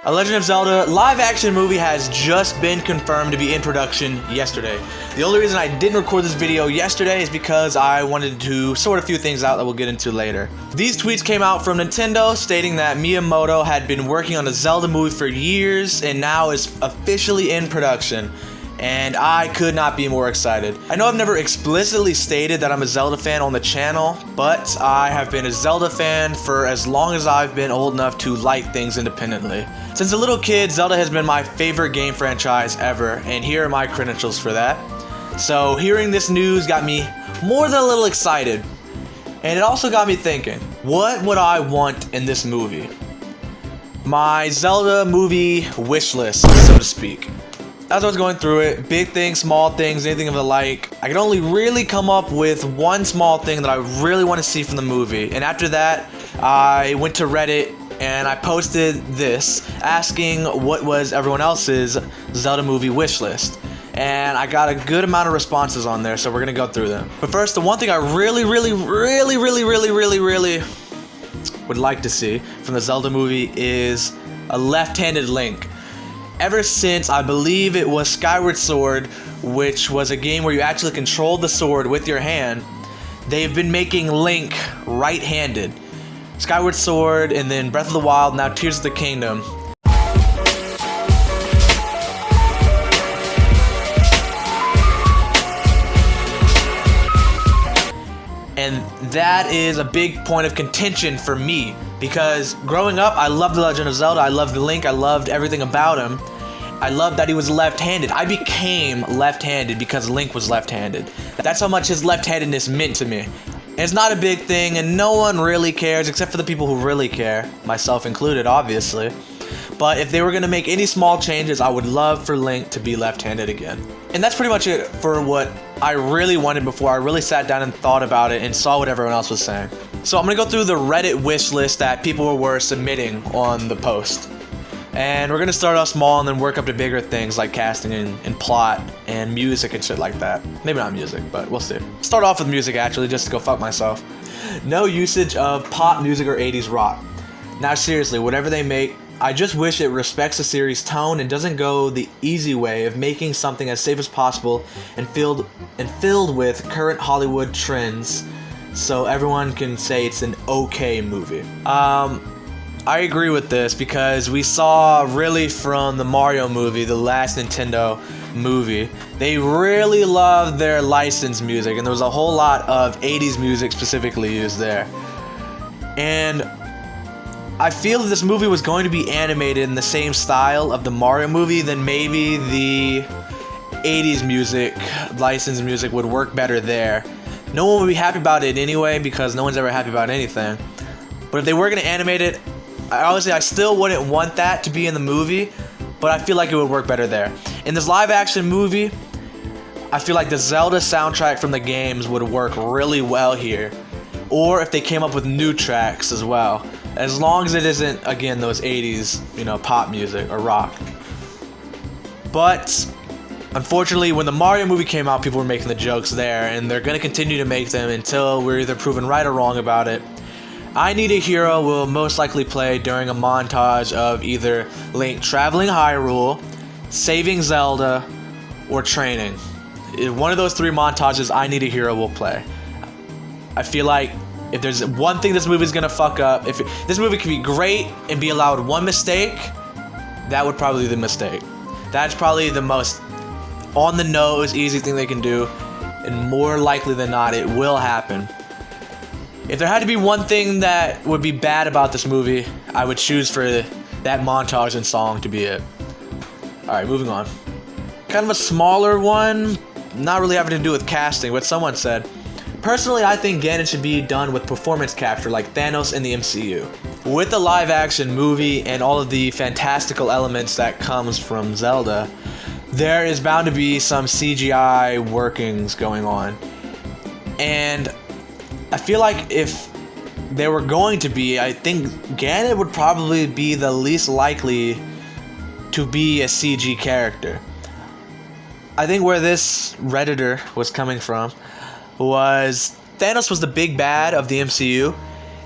A Legend of Zelda live-action movie has just been confirmed to be in production yesterday. The only reason I didn't record this video yesterday is because I wanted to sort a few things out that we'll get into later. These tweets came out from Nintendo stating that Miyamoto had been working on a Zelda movie for years and now is officially in production. And I could not be more excited. I know I've never explicitly stated that I'm a Zelda fan on the channel, but I have been a Zelda fan for as long as I've been old enough to like things independently. Since a little kid, Zelda has been my favorite game franchise ever, and here are my credentials for that. So hearing this news got me more than a little excited, and it also got me thinking, what would I want in this movie? My Zelda movie wish list, so to speak. As I was going through it, big things, small things, anything of the like, I could only really come up with one small thing that I really want to see from the movie. And after that, I went to Reddit and I posted this, asking what was everyone else's Zelda movie wish list. And I got a good amount of responses on there, so we're gonna go through them. But first, the one thing I really would like to see from the Zelda movie is a left-handed Link. Ever since, I believe it was Skyward Sword, which was a game where you actually controlled the sword with your hand, they've been making Link right-handed. Skyward Sword, and then Breath of the Wild, now Tears of the Kingdom. And that is a big point of contention for me, because growing up, I loved The Legend of Zelda, I loved Link, I loved everything about him. I loved that he was left-handed. I became left-handed because Link was left-handed. That's how much his left-handedness meant to me. And it's not a big thing, and no one really cares, except for the people who really care, myself included, obviously. But if they were going to make any small changes, I would love for Link to be left-handed again. And that's pretty much it for what I really wanted before I really sat down and thought about it and saw what everyone else was saying. So I'm going to go through the Reddit wish list that people were submitting on the post. And we're going to start off small and then work up to bigger things like casting and plot and music and shit like that. Maybe not music, but we'll see. Start off with music, actually, just to go fuck myself. No usage of pop music or 80s rock. Now seriously, whatever they make, I just wish it respects the series' tone and doesn't go the easy way of making something as safe as possible and filled with current Hollywood trends so everyone can say it's an okay movie. I agree with this because we saw really from the Mario movie, the last Nintendo movie, they really loved their licensed music, and there was a whole lot of 80s music specifically used there. And I feel if this movie was going to be animated in the same style of the Mario movie, then maybe the 80s music, licensed music, would work better there. No one would be happy about it anyway because no one's ever happy about anything. But if they were going to animate it, I still wouldn't want that to be in the movie, but I feel like it would work better there. In this live-action movie, I feel like the Zelda soundtrack from the games would work really well here. Or if they came up with new tracks as well. As long as it isn't, again, those 80s, pop music or rock. But unfortunately, when the Mario movie came out, people were making the jokes there, and they're going to continue to make them until we're either proven right or wrong about it. I Need a Hero will most likely play during a montage of either Link traveling Hyrule, saving Zelda, or training. In one of those three montages, I Need a Hero will play. I feel like if there's one thing this movie's gonna fuck up, if this movie could be great and be allowed one mistake, that would probably be the mistake. That's probably the most on-the-nose, easy thing they can do, and more likely than not, it will happen. If there had to be one thing that would be bad about this movie, I would choose for that montage and song to be it. Alright, moving on. Kind of a smaller one, not really having to do with casting, but someone said, personally, I think Ganon should be done with performance capture like Thanos in the MCU. With the live-action movie and all of the fantastical elements that comes from Zelda, there is bound to be some CGI workings going on. And I feel like if there were going to be, I think Ganon would probably be the least likely to be a CG character. I think where this Redditor was coming from was Thanos was the big bad of the MCU,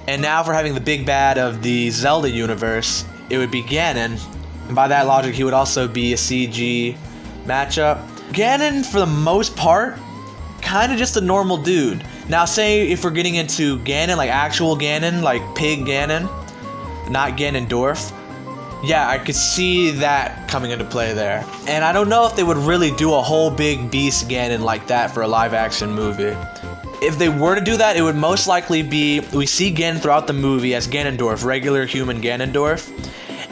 and now for having the big bad of the Zelda universe, it would be Ganon. And by that logic, he would also be a CG matchup. Ganon, for the most part, kind of just a normal dude. Now, say if we're getting into Ganon, like actual Ganon, like Pig Ganon, not Ganondorf, yeah, I could see that coming into play there. And I don't know if they would really do a whole big beast Ganon like that for a live-action movie. If they were to do that, it would most likely be, we see Ganon throughout the movie as Ganondorf, regular human Ganondorf.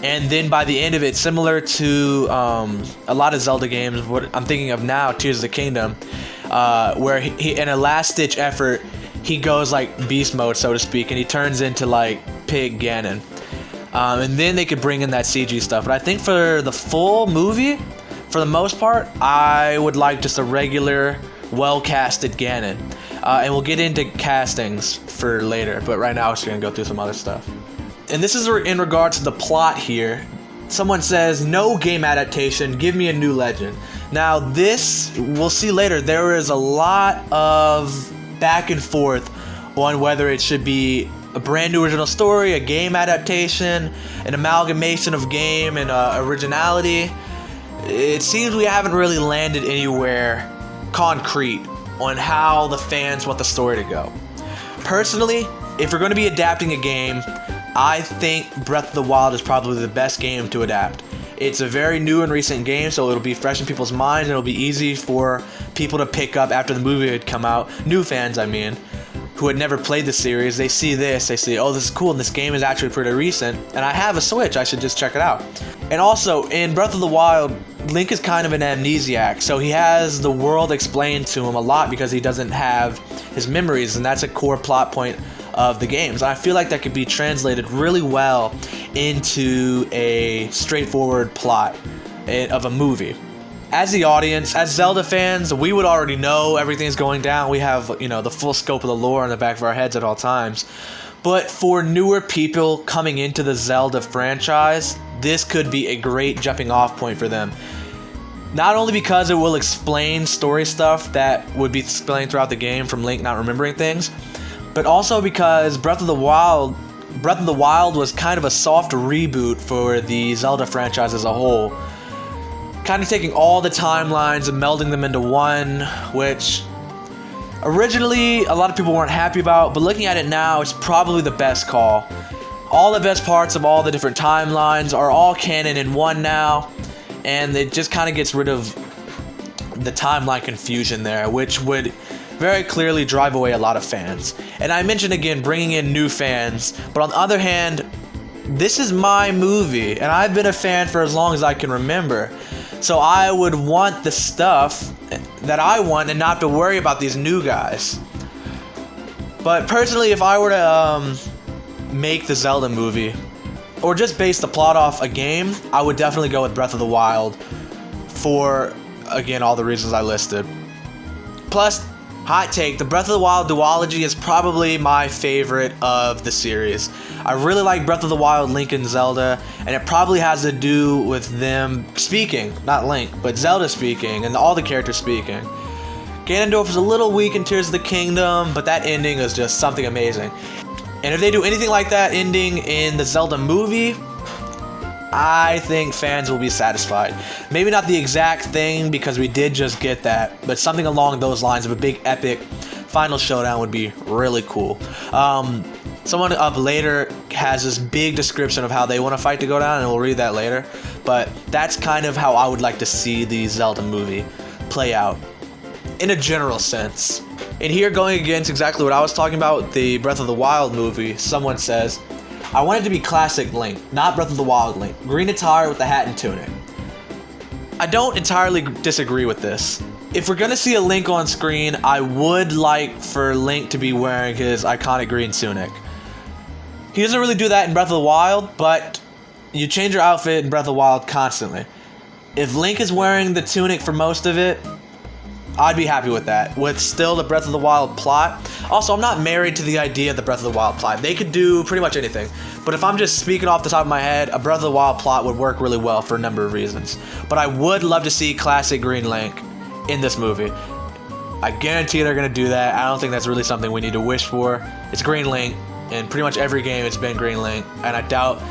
And then by the end of it, similar to a lot of Zelda games, what I'm thinking of now, Tears of the Kingdom, where he in a last-ditch effort, he goes like beast mode, so to speak, and he turns into like Pig Ganon. And then they could bring in that CG stuff. But I think for the full movie, for the most part, I would like just a regular, well-casted Ganon. And we'll get into castings for later, but right now we're just going to go through some other stuff. And this is in regards to the plot here. Someone says, no game adaptation, give me a new legend. Now this, we'll see later, there is a lot of back and forth on whether it should be a brand new original story, a game adaptation, an amalgamation of game and originality. It seems we haven't really landed anywhere concrete on how the fans want the story to go. Personally, if we're going to be adapting a game, I think Breath of the Wild is probably the best game to adapt. It's a very new and recent game, so it'll be fresh in people's minds, and it'll be easy for people to pick up after the movie had come out. New fans, I mean, who had never played the series, they see this, they say, oh, this is cool, and this game is actually pretty recent, and I have a Switch, I should just check it out. And also, in Breath of the Wild, Link is kind of an amnesiac, so he has the world explained to him a lot because he doesn't have his memories, and that's a core plot point of the games. I feel like that could be translated really well into a straightforward plot of a movie. As the audience, as Zelda fans, we would already know everything's going down. We have, you know, the full scope of the lore in the back of our heads at all times. But for newer people coming into the Zelda franchise, this could be a great jumping off point for them. Not only because it will explain story stuff that would be explained throughout the game from Link not remembering things, but also because Breath of the Wild was kind of a soft reboot for the Zelda franchise as a whole. Kind of taking all the timelines and melding them into one, which originally a lot of people weren't happy about, but looking at it now, it's probably the best call. All the best parts of all the different timelines are all canon in one now, and it just kind of gets rid of the timeline confusion there, which would very clearly drive away a lot of fans. And I mentioned again bringing in new fans, but on the other hand, this is my movie, and I've been a fan for as long as I can remember. So I would want the stuff that I want and not have to worry about these new guys. But personally, if I were to make the Zelda movie, or just base the plot off a game, I would definitely go with Breath of the Wild for, again, all the reasons I listed. Plus, hot take, the Breath of the Wild duology is probably my favorite of the series. I really like Breath of the Wild, Link, and Zelda, and it probably has to do with them speaking, not Link, but Zelda speaking, and all the characters speaking. Ganondorf is a little weak in Tears of the Kingdom, but that ending is just something amazing. And if they do anything like that ending in the Zelda movie, I think fans will be satisfied. Maybe not the exact thing, because we did just get that, but something along those lines of a big epic final showdown would be really cool. Someone up later has this big description of how they want a fight to go down, and we'll read that later. But that's kind of how I would like to see the Zelda movie play out, in a general sense. And here, going against exactly what I was talking about, the Breath of the Wild movie, someone says, I want it to be classic Link, not Breath of the Wild Link. Green attire with the hat and tunic. I don't entirely disagree with this. If we're gonna see a Link on screen, I would like for Link to be wearing his iconic green tunic. He doesn't really do that in Breath of the Wild, but you change your outfit in Breath of the Wild constantly. If Link is wearing the tunic for most of it, I'd be happy with that, with still the Breath of the Wild plot. Also, I'm not married to the idea of the Breath of the Wild plot. They could do pretty much anything. But if I'm just speaking off the top of my head, a Breath of the Wild plot would work really well for a number of reasons. But I would love to see classic Green Link in this movie. I guarantee they're going to do that. I don't think that's really something we need to wish for. It's Green Link. In pretty much every game, it's been Green Link. And I doubt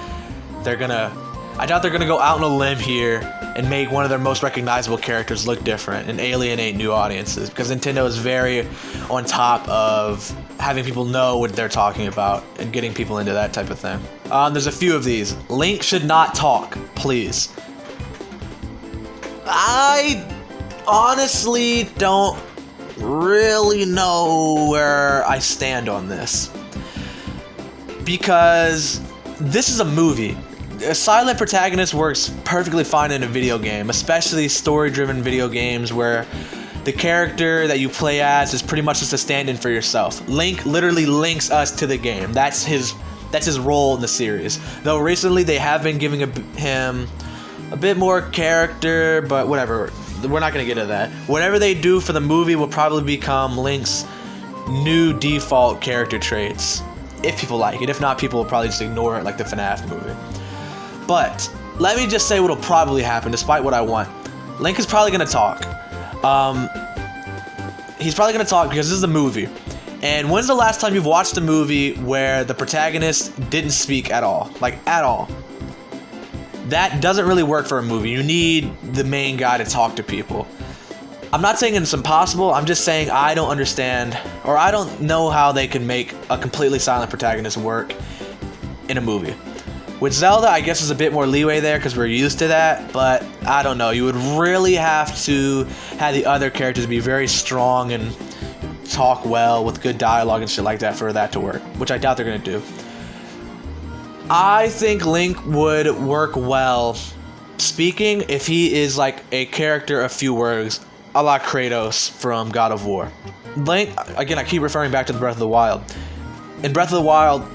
they're going to I doubt they're gonna go out on a limb here and make one of their most recognizable characters look different and alienate new audiences, because Nintendo is very on top of having people know what they're talking about and getting people into that type of thing. There's a few of these. Link should not talk, please. I honestly don't really know where I stand on this, because this is a movie. A silent protagonist works perfectly fine in a video game, especially story-driven video games where the character that you play as is pretty much just a stand-in for yourself. Link literally links us to the game. That's his role in the series. Though recently they have been giving him a bit more character, but whatever. We're not gonna get into that. Whatever they do for the movie will probably become Link's new default character traits, if people like it. If not, people will probably just ignore it like the FNAF movie. But let me just say what'll probably happen, despite what I want. Link is probably gonna talk. He's probably gonna talk because this is a movie. And when's the last time you've watched a movie where the protagonist didn't speak at all? Like, at all. That doesn't really work for a movie. You need the main guy to talk to people. I'm not saying it's impossible. I'm just saying I don't understand, or I don't know how they can make a completely silent protagonist work in a movie. With Zelda, I guess there's a bit more leeway there because we're used to that, but I don't know. You would really have to have the other characters be very strong and talk well with good dialogue and shit like that for that to work, which I doubt they're going to do. I think Link would work well speaking if he is like a character of few words, a la Kratos from God of War. Link, again, I keep referring back to the Breath of the Wild. In Breath of the Wild,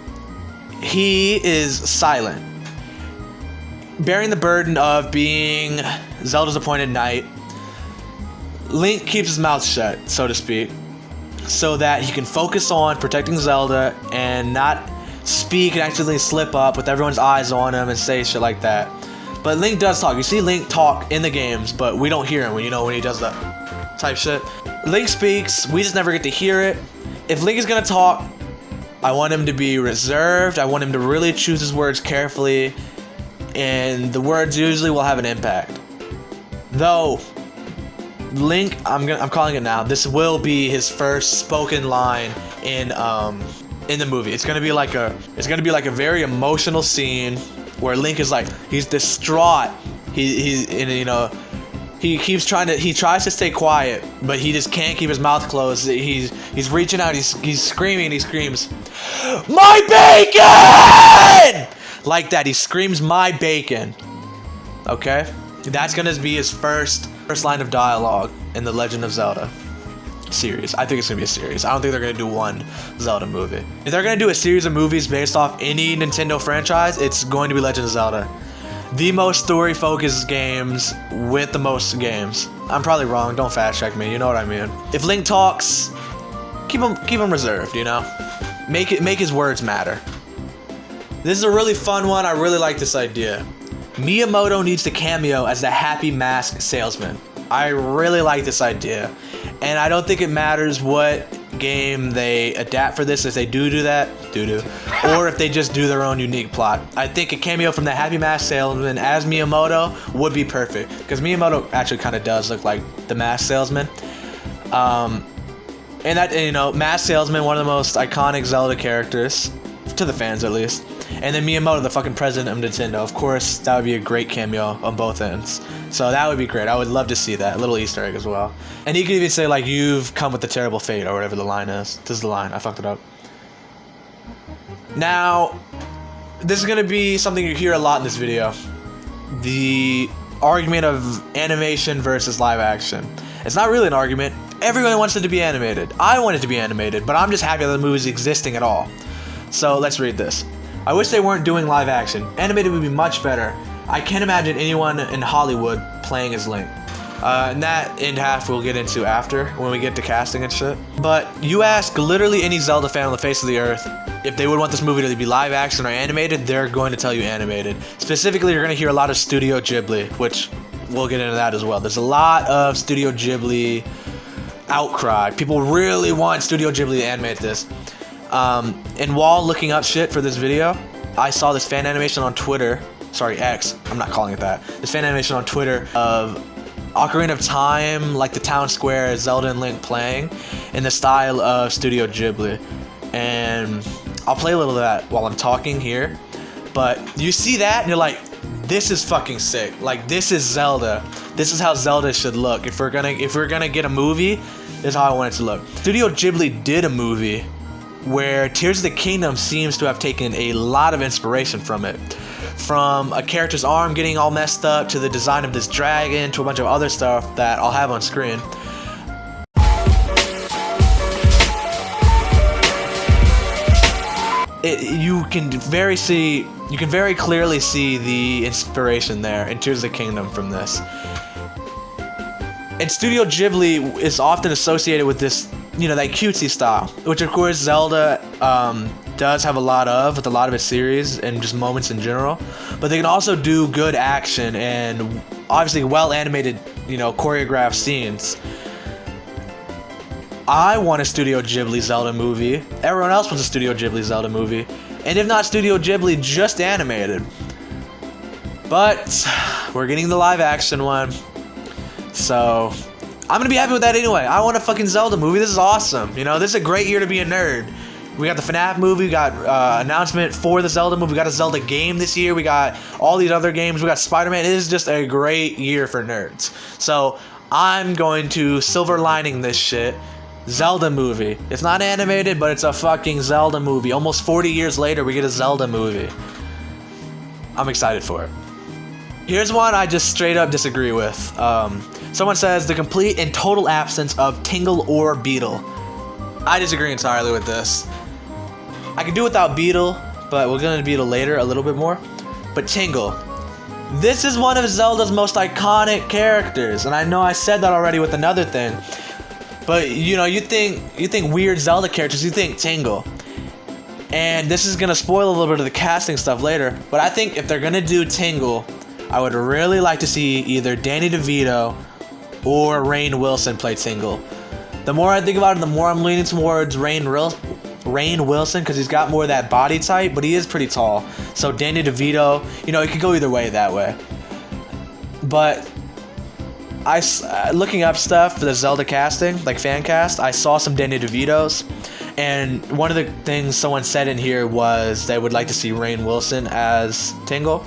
he is silent, bearing the burden of being Zelda's appointed knight. Link keeps his mouth shut, so to speak, so that he can focus on protecting Zelda and not speak and accidentally slip up with everyone's eyes on him and say shit like that. But Link does talk. You see Link talk in the games, but we don't hear him when he does that type shit. Link speaks, we just never get to hear it. If Link is gonna talk, I want him to be reserved. I want him to really choose his words carefully, and the words usually will have an impact. Though Link, I'm calling it now, this will be his first spoken line in the movie. It's gonna be like a very emotional scene where Link is like, he's distraught. He tries to stay quiet, but he just can't keep his mouth closed. He's reaching out, he's screaming, he screams, "My bacon!" Like that, he screams, "My bacon." Okay? That's gonna be his first line of dialogue in the Legend of Zelda series. I think it's gonna be a series. I don't think they're gonna do one Zelda movie. If they're gonna do a series of movies based off any Nintendo franchise, it's going to be Legend of Zelda. The most story-focused games with the most games. I'm probably wrong. Don't fact check me. You know what I mean. If Link talks, keep him reserved. Make his words matter. This is a really fun one. I really like this idea. Miyamoto needs to cameo as the Happy Mask salesman. I really like this idea, and I don't think it matters what game they adapt for this, if they do that, or if they just do their own unique plot. I think a cameo from the Happy Mask salesman as Miyamoto would be perfect, because Miyamoto actually kind of does look like the Mask salesman. Mask salesman, one of the most iconic Zelda characters, to the fans at least. And then Miyamoto, the fucking president of Nintendo. Of course, that would be a great cameo on both ends. So that would be great. I would love to see that. A little Easter egg as well. And he could even say, like, "You've come with the terrible fate," or whatever the line is. This is the line. I fucked it up. Now, this is going to be something you hear a lot in this video. The argument of animation versus live action. It's not really an argument. Everyone wants it to be animated. I want it to be animated, but I'm just happy that the movie's existing at all. So let's read this. I wish they weren't doing live action. Animated would be much better. I can't imagine anyone in Hollywood playing as Link. And that in half we'll get into after, when we get to casting and shit. But you ask literally any Zelda fan on the face of the earth if they would want this movie to be live action or animated, they're going to tell you animated. Specifically, you're going to hear a lot of Studio Ghibli, which we'll get into that as well. There's a lot of Studio Ghibli outcry. People really want Studio Ghibli to animate this. And while looking up shit for this video, I saw this fan animation on Twitter sorry, X, I'm not calling it that. This fan animation on Twitter of Ocarina of Time, like the town square, Zelda and Link playing in the style of Studio Ghibli. And I'll play a little of that while I'm talking here. But you see that and you're like, this is fucking sick. Like, this is Zelda. This is how Zelda should look. If we're gonna get a movie, this is how I want it to look. Studio Ghibli did a movie where Tears of the Kingdom seems to have taken a lot of inspiration from it. From a character's arm getting all messed up, to the design of this dragon, to a bunch of other stuff that I'll have on screen. You can very clearly see the inspiration there in Tears of the Kingdom from this. And Studio Ghibli is often associated with this, you know, that cutesy style, which of course Zelda does have a lot of, with a lot of its series and just moments in general. But they can also do good action and obviously well animated, you know, choreographed scenes. I want a Studio Ghibli Zelda movie. Everyone else wants a Studio Ghibli Zelda movie. And if not Studio Ghibli, just animated. But we're getting the live action one. So I'm gonna be happy with that anyway. I want a fucking Zelda movie. This is awesome. You know, this is a great year to be a nerd. We got the FNAF movie, we got announcement for the Zelda movie, we got a Zelda game this year, we got all these other games, we got Spider-Man. It is just a great year for nerds. So I'm going to silver lining this shit. Zelda movie. It's not animated, but it's a fucking Zelda movie. Almost 40 years later, we get a Zelda movie. I'm excited for it. Here's one I just straight up disagree with. Someone says the complete and total absence of Tingle or Beetle. I disagree entirely with this. I could do without Beetle, but we'll get into Beetle later a little bit more. But Tingle. This is one of Zelda's most iconic characters, and I know I said that already with another thing. But you know, you think weird Zelda characters, you think Tingle. And this is gonna spoil a little bit of the casting stuff later, but I think if they're gonna do Tingle, I would really like to see either Danny DeVito or Rainn Wilson play Tingle. The more I think about it, the more I'm leaning towards Rainn Wilson, because he's got more of that body type, but he is pretty tall. So Danny DeVito, you know, it could go either way that way. But looking up stuff for the Zelda casting, like fan cast, I saw some Danny DeVitos, and one of the things someone said in here was they would like to see Rainn Wilson as Tingle.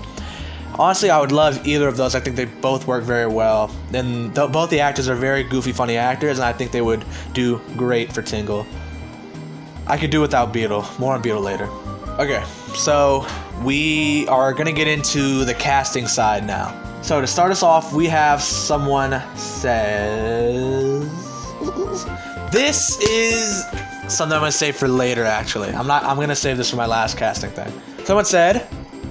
Honestly, I would love either of those. I think they both work very well, and both the actors are very goofy, funny actors, and I think they would do great for Tingle. I could do without Beetle. More on Beetle later. Okay, so we are gonna get into the casting side now. So to start us off, we have someone says, this is something I'm gonna save for later. Actually, I'm gonna save this for my last casting thing. Someone said,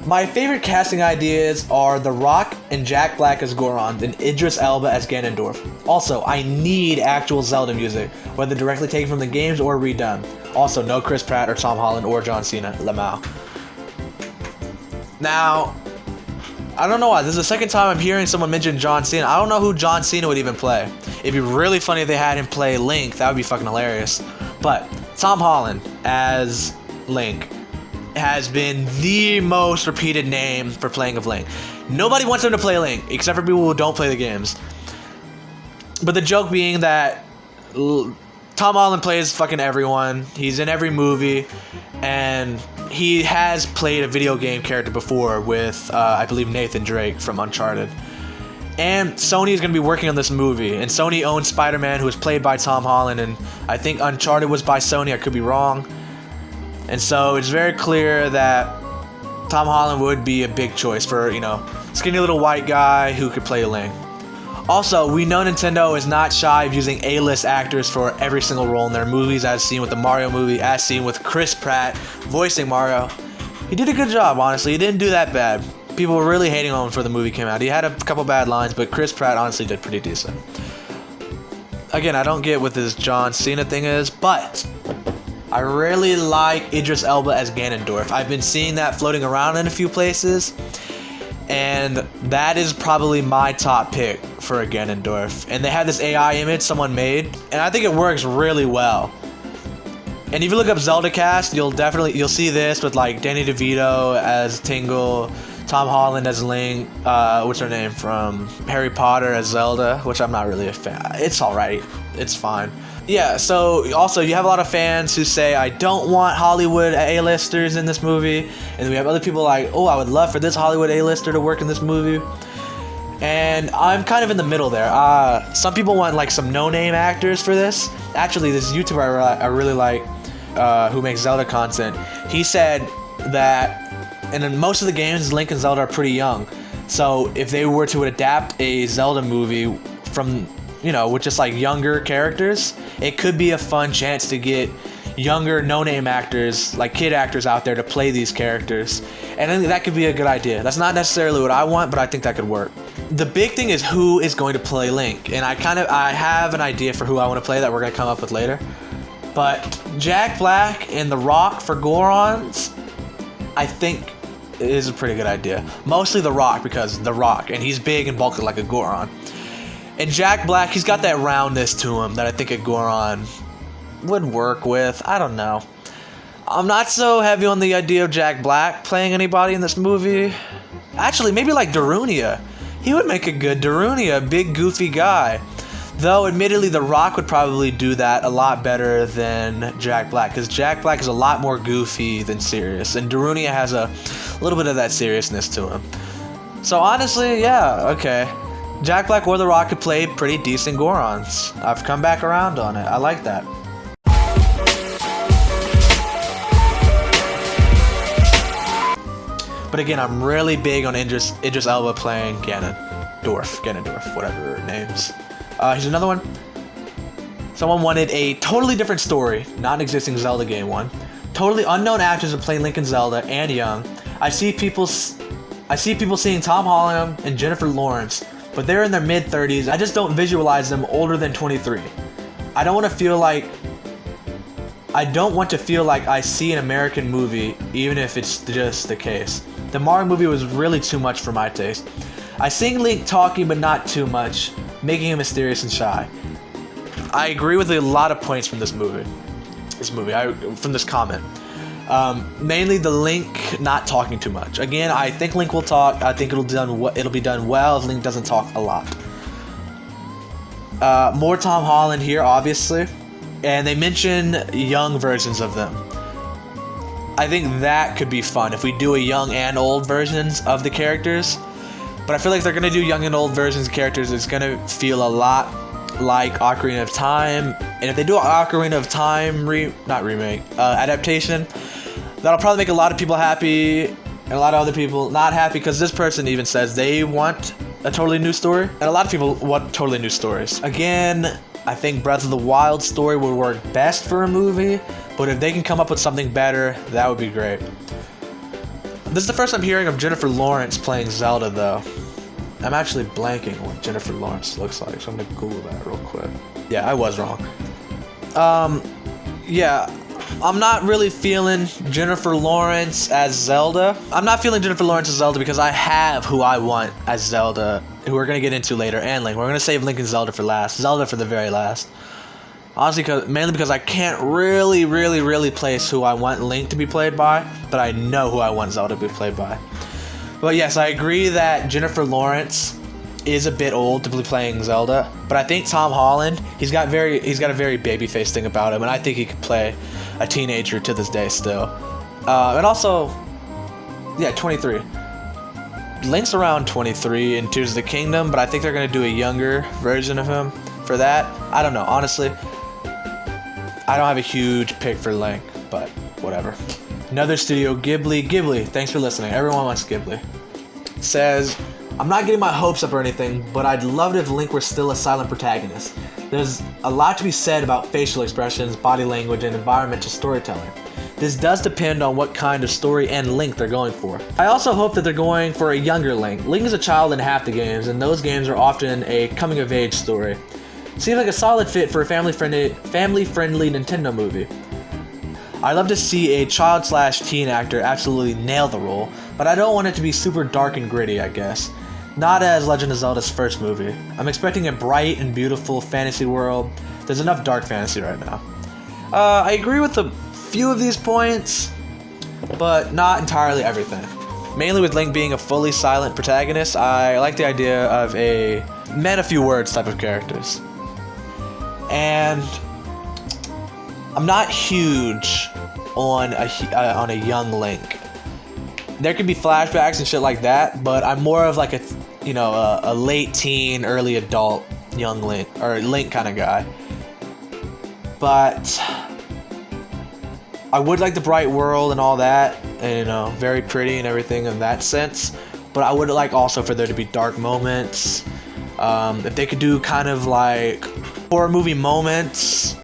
my favorite casting ideas are The Rock and Jack Black as Goron and Idris Elba as Ganondorf. Also, I need actual Zelda music, whether directly taken from the games or redone. Also, no Chris Pratt or Tom Holland or John Cena. Lamau. Now, I don't know why. This is the second time I'm hearing someone mention John Cena. I don't know who John Cena would even play. It'd be really funny if they had him play Link. That would be fucking hilarious. But Tom Holland as Link has been the most repeated name for playing of Link. Nobody wants him to play Link, except for people who don't play the games. But the joke being that Tom Holland plays fucking everyone. He's in every movie, and he has played a video game character before with, I believe, Nathan Drake from Uncharted. And Sony is going to be working on this movie, and Sony owns Spider-Man, who was played by Tom Holland, and I think Uncharted was by Sony. I could be wrong. And so it's very clear that Tom Holland would be a big choice for, you know, skinny little white guy who could play Link. Also, we know Nintendo is not shy of using A-list actors for every single role in their movies, as seen with the Mario movie, as seen with Chris Pratt voicing Mario. He did a good job, honestly. He didn't do that bad. People were really hating on him before the movie came out. He had a couple bad lines, but Chris Pratt honestly did pretty decent. Again, I don't get what this John Cena thing is, but I really like Idris Elba as Ganondorf. I've been seeing that floating around in a few places, and that is probably my top pick for a Ganondorf. And they have this AI image someone made, and I think it works really well. And if you look up Zelda cast, you'll see this with like Danny DeVito as Tingle, Tom Holland as Link, what's her name from Harry Potter as Zelda, which I'm not really a fan. It's alright, it's fine. Yeah, so also you have a lot of fans who say, I don't want Hollywood A-listers in this movie, and we have other people like, oh, I would love for this Hollywood A-lister to work in this movie. And I'm kind of in the middle there. Some people want like some no-name actors for this. Actually, this YouTuber I really like, who makes Zelda content, he said that in most of the games, Link and Zelda are pretty young. So if they were to adapt a Zelda movie from, you know, with just like younger characters, it could be a fun chance to get younger no-name actors, like kid actors out there to play these characters. And I think that could be a good idea. That's not necessarily what I want, but I think that could work. The big thing is who is going to play Link. And I have an idea for who I want to play that we're going to come up with later. But Jack Black and The Rock for Gorons, I think is a pretty good idea. Mostly The Rock, because The Rock, and he's big and bulky like a Goron. And Jack Black, he's got that roundness to him that I think a Goron would work with. I don't know. I'm not so heavy on the idea of Jack Black playing anybody in this movie. Actually, maybe like Darunia. He would make a good Darunia, big goofy guy. Though, admittedly, The Rock would probably do that a lot better than Jack Black, because Jack Black is a lot more goofy than serious, and Darunia has a little bit of that seriousness to him. So honestly, yeah, okay. Jack Black or The Rock could play pretty decent Gorons. I've come back around on it. I like that. But again, I'm really big on Idris Elba playing Ganondorf, whatever her name's. Here's another one. Someone wanted a totally different story, not an existing Zelda game one. Totally unknown actors are playing Link and Zelda and young. I see people seeing Tom Holland and Jennifer Lawrence, but they're in their mid-30s. I just don't visualize them older than 23. I don't want to feel like I see an American movie, even if it's just the case. The Mario movie was really too much for my taste. I see Link talking, but not too much, making him mysterious and shy. I agree with a lot of points from this movie. From this comment. Mainly the Link not talking too much. Again, I think Link will talk. I think it'll be done well if Link doesn't talk a lot. More Tom Holland here, obviously. And they mention young versions of them. I think that could be fun if we do a young and old versions of the characters. But I feel like if they're going to do young and old versions of characters, it's going to feel a lot like Ocarina of Time. And if they do an Ocarina of Time adaptation, that'll probably make a lot of people happy and a lot of other people not happy, because this person even says they want a totally new story. And a lot of people want totally new stories. Again, I think Breath of the Wild story would work best for a movie, but if they can come up with something better, that would be great. This is the first I'm hearing of Jennifer Lawrence playing Zelda, though. I'm actually blanking on what Jennifer Lawrence looks like, so I'm gonna Google that real quick. Yeah, I was wrong. Yeah, I'm not really feeling Jennifer Lawrence as Zelda. I'm not feeling Jennifer Lawrence as Zelda because I have who I want as Zelda, who we're gonna get into later, and Link. We're gonna save Link and Zelda for last. Zelda for the very last. Honestly, mainly because I can't really place who I want Link to be played by, but I know who I want Zelda to be played by. But yes, I agree that Jennifer Lawrence is a bit old to be playing Zelda, but I think Tom Holland, he's got a very baby-faced thing about him, and I think he could play a teenager to this day still. And also, yeah, 23. Link's around 23 in Tears of the Kingdom, but I think they're going to do a younger version of him for that. I don't know, honestly. I don't have a huge pick for Link, but whatever. Another studio, Gibli, thanks for listening. Everyone wants Gibli. Says, I'm not getting my hopes up or anything, but I'd love it if Link were still a silent protagonist. There's a lot to be said about facial expressions, body language, and environmental storytelling. This does depend on what kind of story and Link they're going for. I also hope that they're going for a younger Link. Link is a child in half the games, and those games are often a coming-of-age story. Seems like a solid fit for a family-friendly Nintendo movie. I'd love to see a child/teen actor absolutely nail the role, but I don't want it to be super dark and gritty, I guess. Not as Legend of Zelda's first movie. I'm expecting a bright and beautiful fantasy world. There's enough dark fantasy right now. I agree with a few of these points, but not entirely everything. mainly with Link being a fully silent protagonist, I like the idea of a men a few words type of characters. And I'm not huge on a young Link. There could be flashbacks and shit like that, but I'm more of like a late teen, early adult young Link or Link kind of guy. But I would like the bright world and all that, and very pretty and everything in that sense. But I would like also for there to be dark moments. If they could do kind of like horror movie moments